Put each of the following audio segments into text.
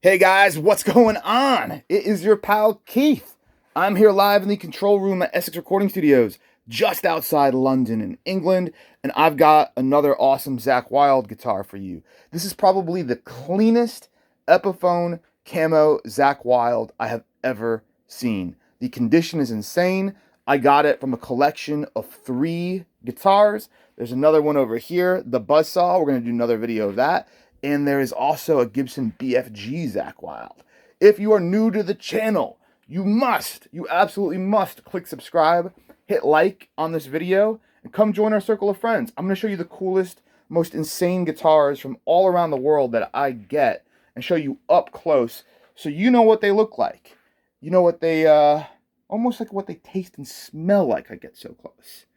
Hey guys, what's going on? It is your pal Keith. I'm here live in the control room at Essex Recording Studios, just outside London in England, and I've got another awesome Zakk Wylde guitar for you. This is probably the cleanest Epiphone camo Zakk Wylde I have ever seen. The condition is insane. I got it from a collection of 3 guitars. There's another one over here, the Buzzsaw. We're going to do another video of that. And there is also a Gibson BFG Zakk Wylde. If you are new to the channel, you absolutely must click subscribe, hit like on this video, and come join our circle of friends. I'm going to show you the coolest, most insane guitars from all around the world that I get and show you up close so you know what they look like. You know what they, almost like what they taste and smell like. I get so close.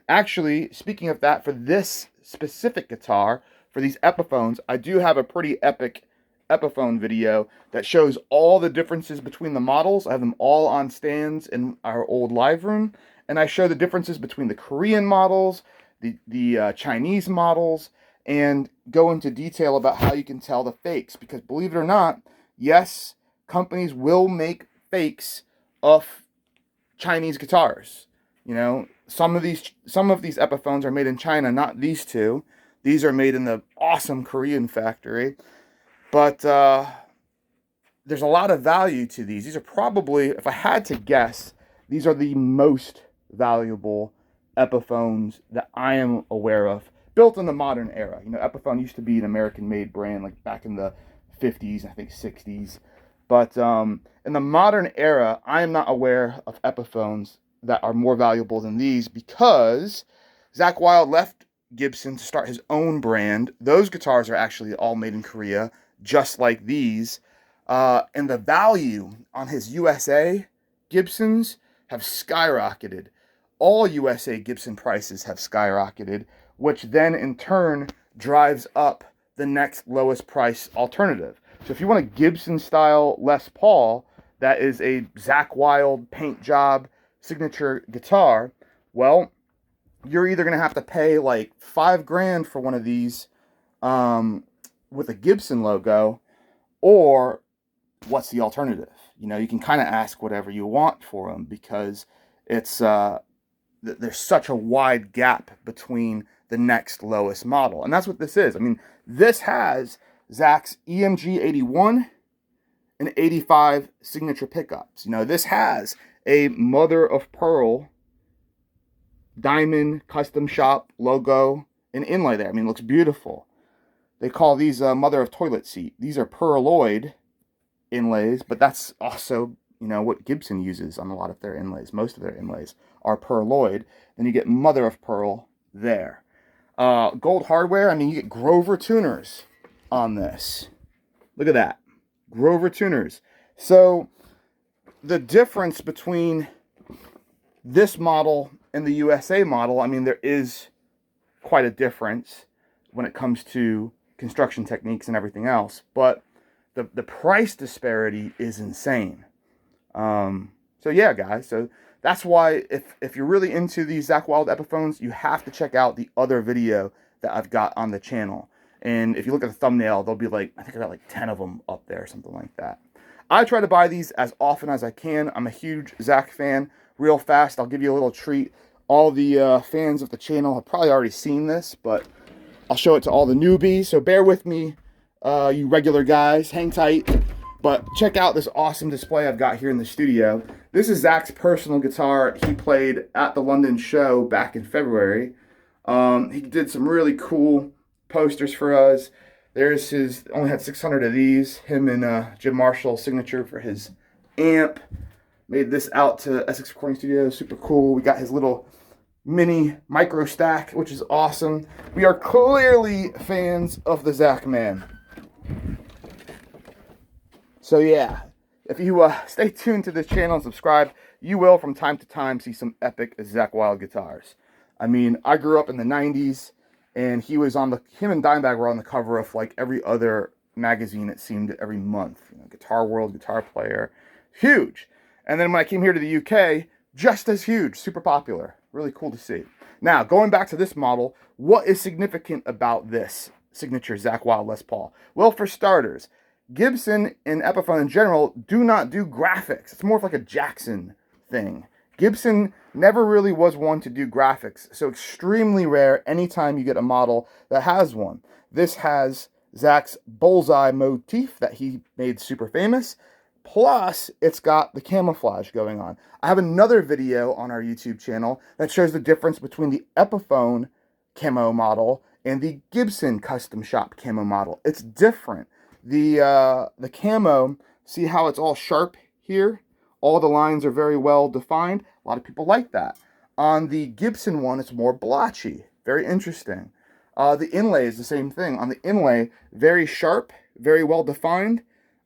Actually, speaking of that, for this specific guitar, for these Epiphones, I do have a pretty epic Epiphone video that shows all the differences between the models. I have them all on stands in our old live room, and I show the differences between the Korean models, the Chinese models, and go into detail about how you can tell the fakes. Because believe it or not, yes, companies will make fakes of Chinese guitars. You know, some of these Epiphones are made in China, not these two. These are made in the awesome Korean factory. But there's a lot of value to these. These are probably, if I had to guess, these are the most valuable Epiphones that I am aware of, built in the modern era. You know, Epiphone used to be an American-made brand, like back in the 50s, I think 60s. But in the modern era, I am not aware of Epiphones that are more valuable than these, because Zakk Wylde left Gibson to start his own brand. Those guitars are actually all made in Korea, just like these. And the value on his USA Gibsons have skyrocketed. All USA Gibson prices have skyrocketed, which then in turn drives up the next lowest price alternative. So if you want a Gibson style Les Paul that is a Zakk Wylde paint job signature guitar, well, you're either going to have to pay like $5,000 for one of these with a Gibson logo, or what's the alternative? You know, you can kind of ask whatever you want for them, because it's there's such a wide gap between the next lowest model. And that's what this is. I mean, this has Zakk's EMG 81 and 85 signature pickups. You know, this has a mother of pearl diamond custom shop logo and inlay there. I mean, it looks beautiful. They call these mother of toilet seat. These are pearloid inlays, but that's also, you know, what Gibson uses on a lot of their inlays. Most of their inlays are pearloid. Then you get mother of pearl there. Gold hardware. I mean, you get Grover tuners on this. Look at that. Grover tuners. So the difference between this model and the USA model, I mean, there is quite a difference when it comes to construction techniques and everything else, but the price disparity is insane. So yeah, guys, so that's why if you're really into these Zakk Wylde Epiphones, you have to check out the other video that I've got on the channel. And if you look at the thumbnail, there'll be like, I think I got like 10 of them up there, something like that. I try to buy these as often as I can. I'm a huge Zakk fan. Real fast, I'll give you a little treat. All the fans of the channel have probably already seen this, but I'll show it to all the newbies. So bear with me, you regular guys. Hang tight. But check out this awesome display I've got here in the studio. This is Zakk's personal guitar he played at the London show back in February. He did some really cool posters for us. There's his, only had 600 of these. Him and Jim Marshall's signature for his amp. Made this out to Essex Recording Studios. Super cool. We got his little mini micro stack, which is awesome. We are clearly fans of the Zakk man. So yeah, if you stay tuned to this channel and subscribe, you will from time to time see some epic Zakk Wylde guitars. I mean, I grew up in the 90s, and him and Dimebag were on the cover of like every other magazine, it seemed, every month. You know, Guitar World, Guitar Player, huge. And then when I came here to the UK, just as huge, super popular. Really cool to see. Now, going back to this model, what is significant about this signature Zakk Wylde Les Paul? Well, for starters, Gibson and Epiphone in general do not do graphics. It's more of like a Jackson thing. Gibson never really was one to do graphics, so extremely rare anytime you get a model that has one. This has Zakk's bullseye motif that he made super famous, plus it's got the camouflage going on. I have another video on our YouTube channel that shows the difference between the Epiphone camo model and the Gibson custom shop camo model. It's different. The camo, see how it's all sharp here? All the lines are very well defined. A lot of people like that. On the Gibson one, it's more blotchy. Very interesting. The inlay is the same thing. On the inlay, very sharp, very well defined.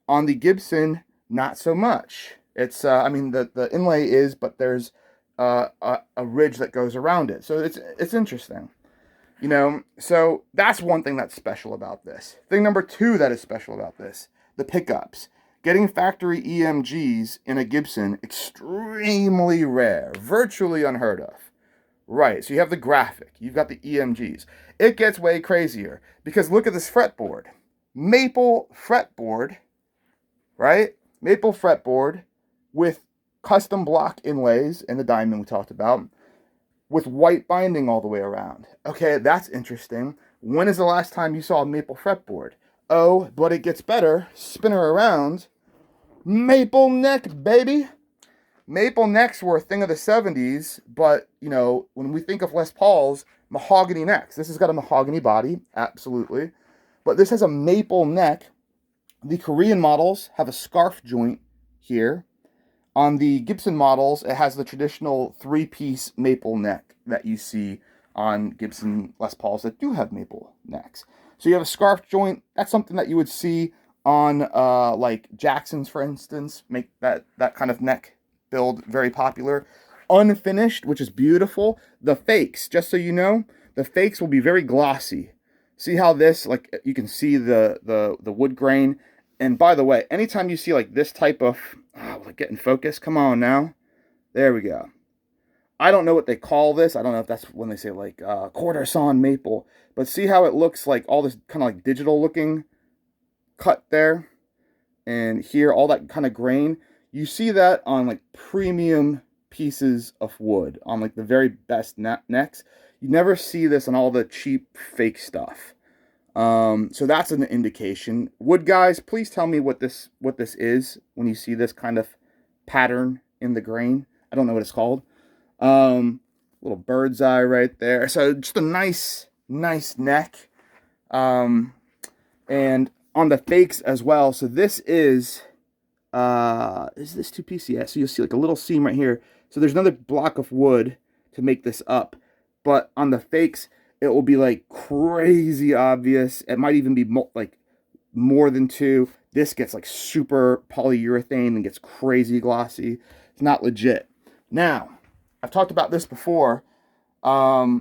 On the Gibson, not so much. It's, I mean, the inlay is, but there's a ridge that goes around it. So it's interesting. You know, so that's one thing that's special about this. Thing number two that is special about this, the pickups. Getting factory EMGs in a Gibson, extremely rare, virtually unheard of. Right, so you have the graphic, you've got the EMGs. It gets way crazier, because look at this fretboard. Maple fretboard, right? Maple fretboard with custom block inlays and the diamond we talked about, with white binding all the way around. Okay, that's interesting. When is the last time you saw a maple fretboard? Oh, but it gets better. Spin her around. Maple neck, baby. Maple necks were a thing of the 70s, but, you know, when we think of Les Pauls, mahogany necks. This has got a mahogany body, absolutely. But this has a maple neck. The Korean models have a scarf joint here. On the Gibson models, it has the traditional three-piece maple neck that you see on Gibson Les Pauls that do have maple necks. So you have a scarf joint. That's something that you would see on like Jackson's, for instance, make that kind of neck build very popular. Unfinished, which is beautiful. The fakes, just so you know, the fakes will be very glossy. See how this, like, you can see the wood grain. And by the way, anytime you see like this type of, will it get in focus? Come on now. There we go. I don't know what they call this. I don't know if that's when they say like quarter sawn maple. But see how it looks like all this kind of like digital looking cut there. And here, all that kind of grain. You see that on like premium pieces of wood, on like the very best necks. You never see this on all the cheap fake stuff. So that's an indication. Wood guys, please tell me what this is when you see this kind of pattern in the grain. I don't know what it's called. Little bird's eye right there. So just a nice neck. And on the fakes as well. So this is this two-piece? Yeah, so you'll see like a little seam right here. So there's another block of wood to make this up. But on the fakes, it will be like crazy obvious. It might even be like more than two. This gets like super polyurethane and gets crazy glossy. It's not legit. Now, I've talked about this before. This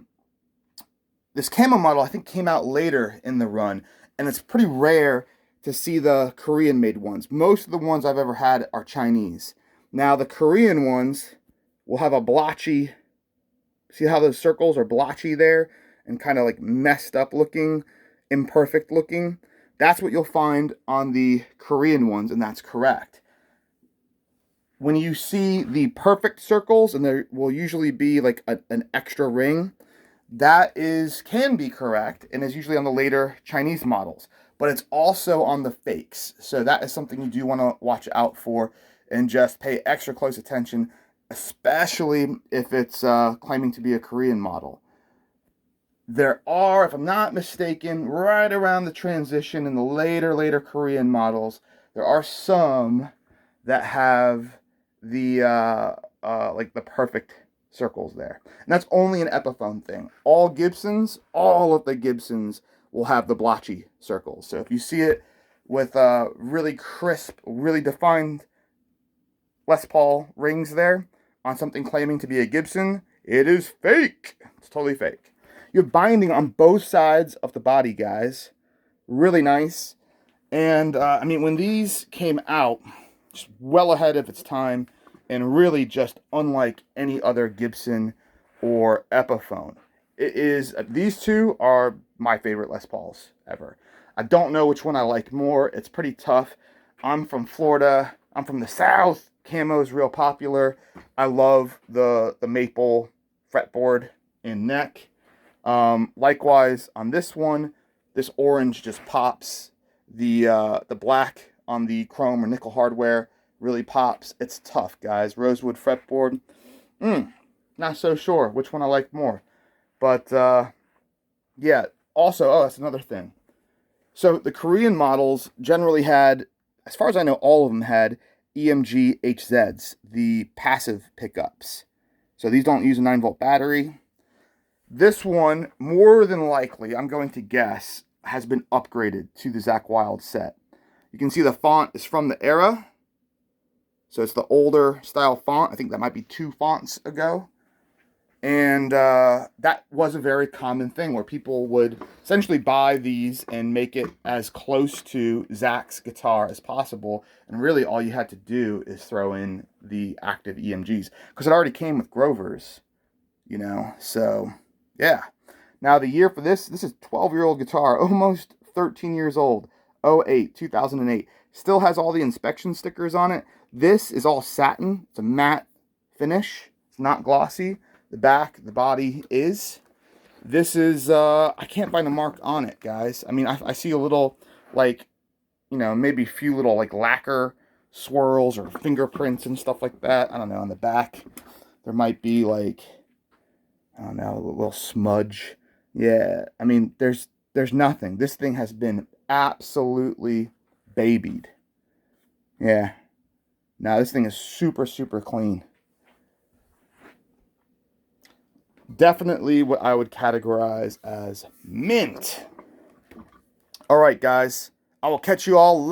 camo model, I think, came out later in the run. And it's pretty rare to see the Korean-made ones. Most of the ones I've ever had are Chinese. Now, the Korean ones will have a blotchy. See how those circles are blotchy there? And kind of like messed up looking, imperfect looking. That's what you'll find on the Korean ones, and that's correct. When you see the perfect circles, and there will usually be like an extra ring, that can be correct, and is usually on the later Chinese models. But it's also on the fakes. So that is something you do want to watch out for, and just pay extra close attention, especially if it's claiming to be a Korean model. There are, if I'm not mistaken, right around the transition in the later Korean models, there are some that have the like the perfect circles there. And that's only an Epiphone thing. All of the Gibsons will have the blotchy circles. So if you see it with really crisp, really defined Les Paul rings there on something claiming to be a Gibson, it is fake. It's totally fake. You have binding on both sides of the body, guys. Really nice. And, I mean, when these came out, just well ahead of its time, and really just unlike any other Gibson or Epiphone. These two are my favorite Les Pauls ever. I don't know which one I like more. It's pretty tough. I'm from Florida. I'm from the South. Camo is real popular. I love the maple fretboard and neck. Likewise on this one, this orange just pops. The black on the chrome or nickel hardware really pops. It's tough, guys. Rosewood fretboard. Not so sure which one I like more. But yeah, also, oh, that's another thing. So the Korean models generally had, as far as I know, all of them had EMG HZs, the passive pickups. So these don't use a 9-volt battery. This one, more than likely, I'm going to guess, has been upgraded to the Zakk Wylde set. You can see the font is from the era. So it's the older style font. I think that might be 2 fonts ago. And that was a very common thing where people would essentially buy these and make it as close to Zakk's guitar as possible. And really all you had to do is throw in the active EMGs, because it already came with Grovers, you know. So yeah. Now the year for this is 12-year-old guitar, almost 13 years old. 2008. Still has all the inspection stickers on it. This is all satin. It's a matte finish. It's not glossy. The back, the body is. This is, I can't find a mark on it, guys. I mean, I see a little, like, you know, maybe a few little, like, lacquer swirls or fingerprints and stuff like that. I don't know, on the back, there might be, like, I don't know, a little smudge. Yeah, I mean, there's nothing. This thing has been absolutely babied. Yeah. Now, this thing is super, super clean. Definitely what I would categorize as mint. All right, guys. I will catch you all later.